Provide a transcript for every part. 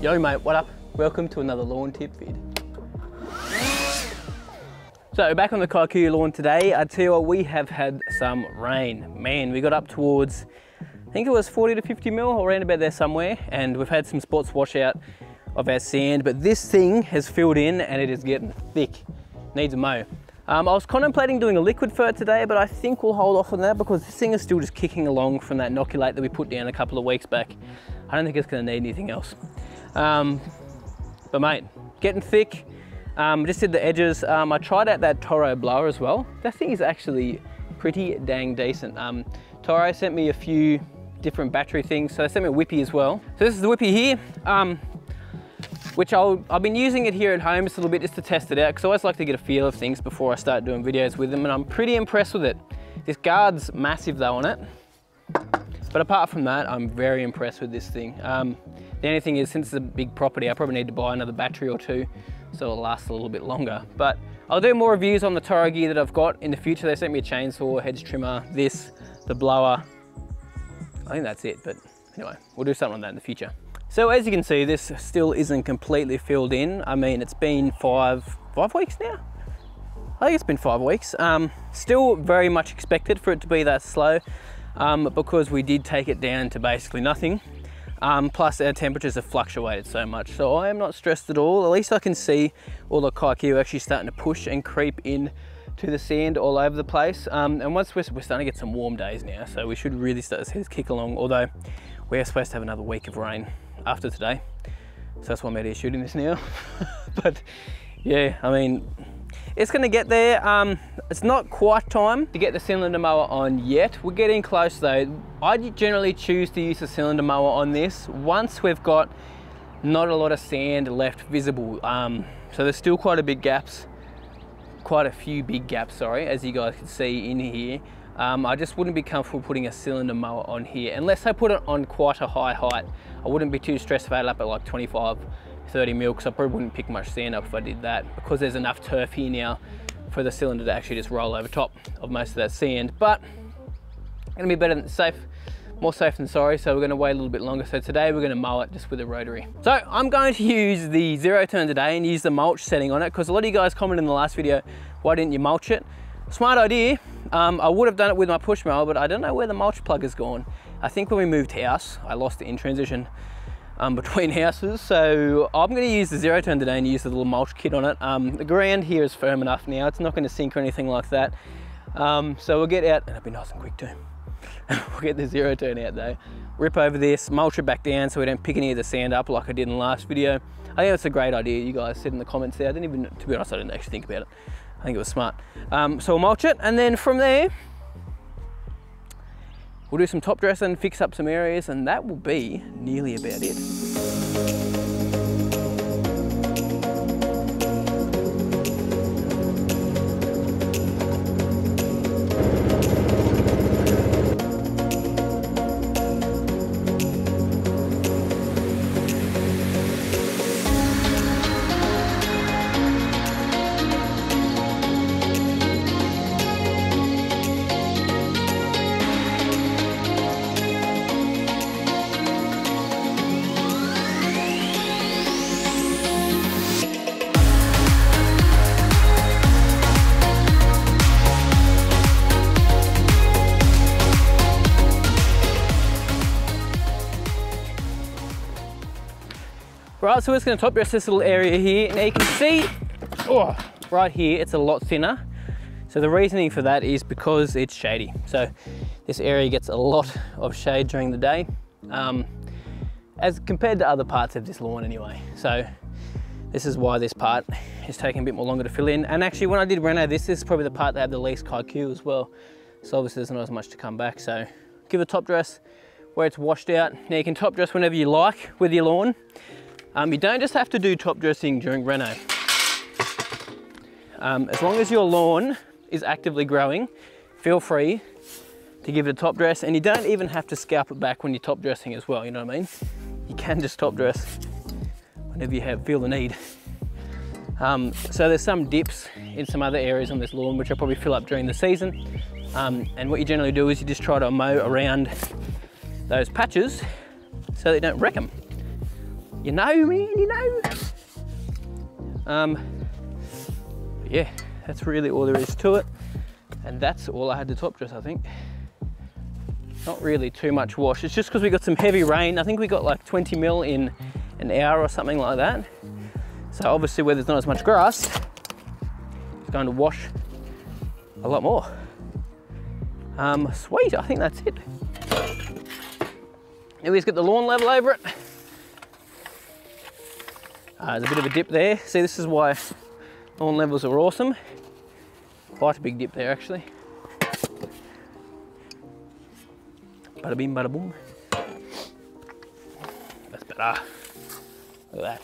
Yo mate, what up? Welcome to another lawn tip vid. So back on the Kikuyu lawn today, I tell you what, we have had some rain. Man, we got up towards, I think it was 40 to 50 mil, or around about there somewhere, and we've had some spots wash out of our sand, but this thing has filled in and it is getting thick. Needs a mow. I was contemplating doing a liquid fert today, but I think we'll hold off on that because this thing is still just kicking along from that inoculate that we put down a couple of weeks back. I don't think it's going to need anything else. But mate, getting thick. Just did the edges. I tried out that Toro blower as well. That thing is actually pretty dang decent. Toro sent me a few different battery things, so they sent me a whippy as well. So this is the whippy here, which I've been using it here at home just a little bit just to test it out, because I always like to get a feel of things before I start doing videos with them, and I'm pretty impressed with it. This guard's massive though on it, but apart from that, I'm very impressed with this thing. The only thing is, since it's a big property, I probably need to buy another battery or two so it'll last a little bit longer. But I'll do more reviews on the Toro gear that I've got in the future. They sent me a chainsaw, hedge trimmer, this, the blower. I think that's it, but anyway, we'll do something on that in the future. So as you can see, this still isn't completely filled in. I mean, it's been five weeks now? I think it's been 5 weeks. Still very much expected for it to be that slow, because we did take it down to basically nothing. Plus our temperatures have fluctuated so much, so I am not stressed at all. At least I can see all the Kikuyu actually starting to push and creep in to the sand all over the place. And once we're starting to get some warm days now, so we should really start to see this kick along, although we're supposed to have another week of rain after today. So that's why I'm out here shooting this now. But yeah, I mean, it's gonna get there. It's not quite time to get the cylinder mower on yet. We're getting close though. I generally choose to use the cylinder mower on this once we've got not a lot of sand left visible. So there's still quite a few big gaps, sorry, as you guys can see in here. I just wouldn't be comfortable putting a cylinder mower on here unless I put it on quite a high height. I wouldn't be too stressed if I had it up at like 25, 30 mil, because I probably wouldn't pick much sand up if I did that, because there's enough turf here now for the cylinder to actually just roll over top of most of that sand. But gonna be better than safe, more safe than sorry, so we're gonna wait a little bit longer. So today we're gonna mow it just with a rotary. So I'm going to use the zero turn today and use the mulch setting on it, because a lot of you guys commented in the last video, why didn't you mulch it? Smart idea. I would have done it with my push mower, but I don't know where the mulch plug has gone. I think when we moved house, I lost it in transition between houses. So I'm going to use the zero turn today and use the little mulch kit on it. The ground here is firm enough now. It's not going to sink or anything like that. So we'll get out, and it'll be nice and quick too. We'll get the zero turn out though. Rip over this, mulch it back down so we don't pick any of the sand up like I did in the last video. I think that's a great idea. You guys said in the comments there. I didn't even, to be honest, I didn't actually think about it. I think it was smart. So we'll mulch it, and then from there, we'll do some top dressing, fix up some areas, and that will be nearly about it. Right, so we're just going to top dress this little area here. Now you can see, right here, it's a lot thinner. So the reasoning for that is because it's shady. So this area gets a lot of shade during the day, as compared to other parts of this lawn anyway. So this is why this part is taking a bit more longer to fill in. And actually when I did reno this is probably the part that had the least Kikuyu as well. So obviously there's not as much to come back. So give a top dress where it's washed out. Now you can top dress whenever you like with your lawn. You don't just have to do top dressing during reno. As long as your lawn is actively growing, feel free to give it a top dress, and you don't even have to scalp it back when you're top dressing as well, you know what I mean? You can just top dress whenever you feel the need. So there's some dips in some other areas on this lawn which I'll probably fill up during the season. And what you generally do is you just try to mow around those patches so that you don't wreck them. You know, man, you know. Yeah, that's really all there is to it. And that's all I had to top dress, I think. Not really too much wash. It's just because we got some heavy rain. I think we got like 20 mil in an hour or something like that. So obviously where there's not as much grass, it's going to wash a lot more. Sweet, I think that's it. Now we just get the lawn level over it. There's a bit of a dip there. See, this is why lawn levels are awesome. Quite a big dip there actually. Bada bing, bada boom. That's better. Look at that.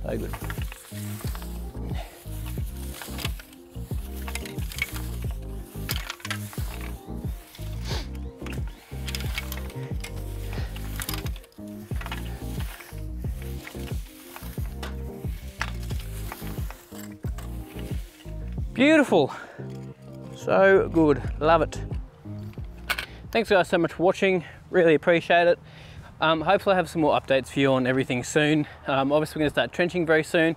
So good. Beautiful. So good. Love it. Thanks guys so much for watching, really appreciate it. Hopefully I have some more updates for you on everything soon. Obviously we're going to start trenching very soon.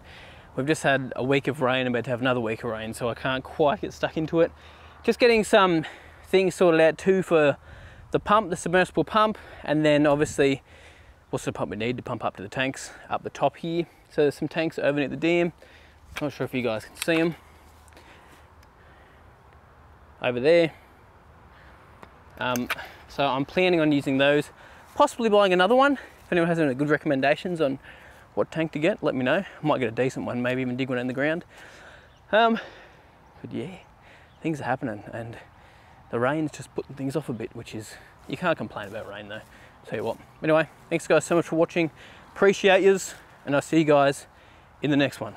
We've just had a week of rain, about to have another week of rain, so I can't quite get stuck into it. Just getting some things sorted out too for the pump, the submersible pump, and then obviously what's the pump we need to pump up to the tanks up the top here. So there's some tanks over near the dam. Not sure if you guys can see them. Over there. So I'm planning on using those, possibly buying another one. If anyone has any good recommendations on what tank to get, let me know. I might get a decent one, maybe even dig one in the ground. But yeah, things are happening and the rain's just putting things off a bit, which is, you can't complain about rain though, tell you what. Anyway, thanks guys so much for watching, appreciate yous, and I'll see you guys in the next one.